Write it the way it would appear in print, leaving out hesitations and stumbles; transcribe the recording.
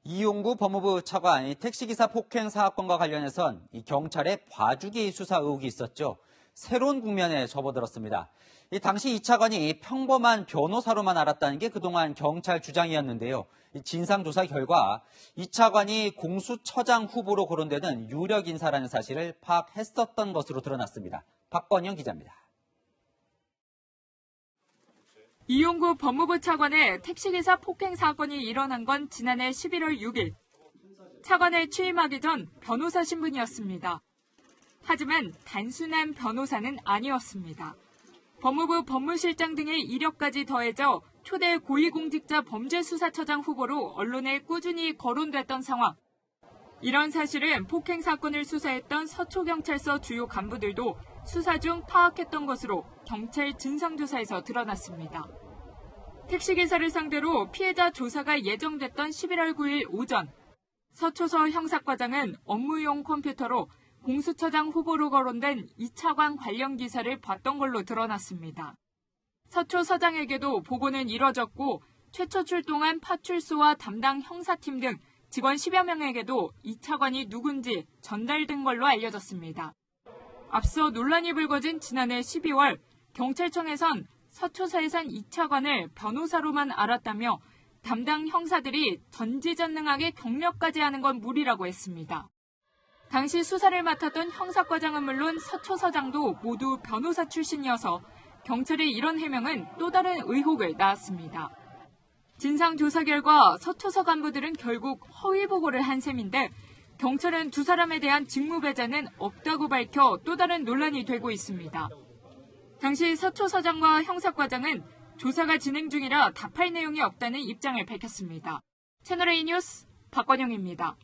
이용구 법무부 차관 택시기사 폭행 사건과 관련해선 경찰의 봐주기 수사 의혹이 있었죠. 새로운 국면에 접어들었습니다. 당시 이 차관이 평범한 변호사로만 알았다는 게 그동안 경찰 주장이었는데요. 진상조사 결과 이 차관이 공수처장 후보로 거론되는 유력 인사라는 사실을 파악했었던 것으로 드러났습니다. 박건영 기자입니다. 이용구 법무부 차관의 택시기사 폭행 사건이 일어난 건 지난해 11월 6일. 차관에 취임하기 전 변호사 신분이었습니다. 하지만 단순한 변호사는 아니었습니다. 법무부 법무실장 등의 이력까지 더해져 초대 고위공직자 범죄수사처장 후보로 언론에 꾸준히 거론됐던 상황. 이런 사실은 폭행 사건을 수사했던 서초경찰서 주요 간부들도 수사 중 파악했던 것으로 경찰 진상조사에서 드러났습니다. 택시기사를 상대로 피해자 조사가 예정됐던 11월 9일 오전, 서초서 형사과장은 업무용 컴퓨터로 공수처장 후보로 거론된 이 차관 관련 기사를 봤던 걸로 드러났습니다. 서초서장에게도 보고는 이뤄졌고 최초 출동한 파출소와 담당 형사팀 등 직원 10여 명에게도 이 차관이 누군지 전달된 걸로 알려졌습니다. 앞서 논란이 불거진 지난해 12월 경찰청에선 서초서에선 이 차관을 변호사로만 알았다며 담당 형사들이 전지전능하게 경력까지 하는 건 무리라고 했습니다. 당시 수사를 맡았던 형사과장은 물론 서초서장도 모두 변호사 출신이어서 경찰의 이런 해명은 또 다른 의혹을 낳았습니다. 진상조사 결과 서초서 간부들은 결국 허위 보고를 한 셈인데 경찰은 두 사람에 대한 직무배제는 없다고 밝혀 또 다른 논란이 되고 있습니다. 당시 서초서장과 형사과장은 조사가 진행 중이라 답할 내용이 없다는 입장을 밝혔습니다. 채널A 뉴스 박건영입니다.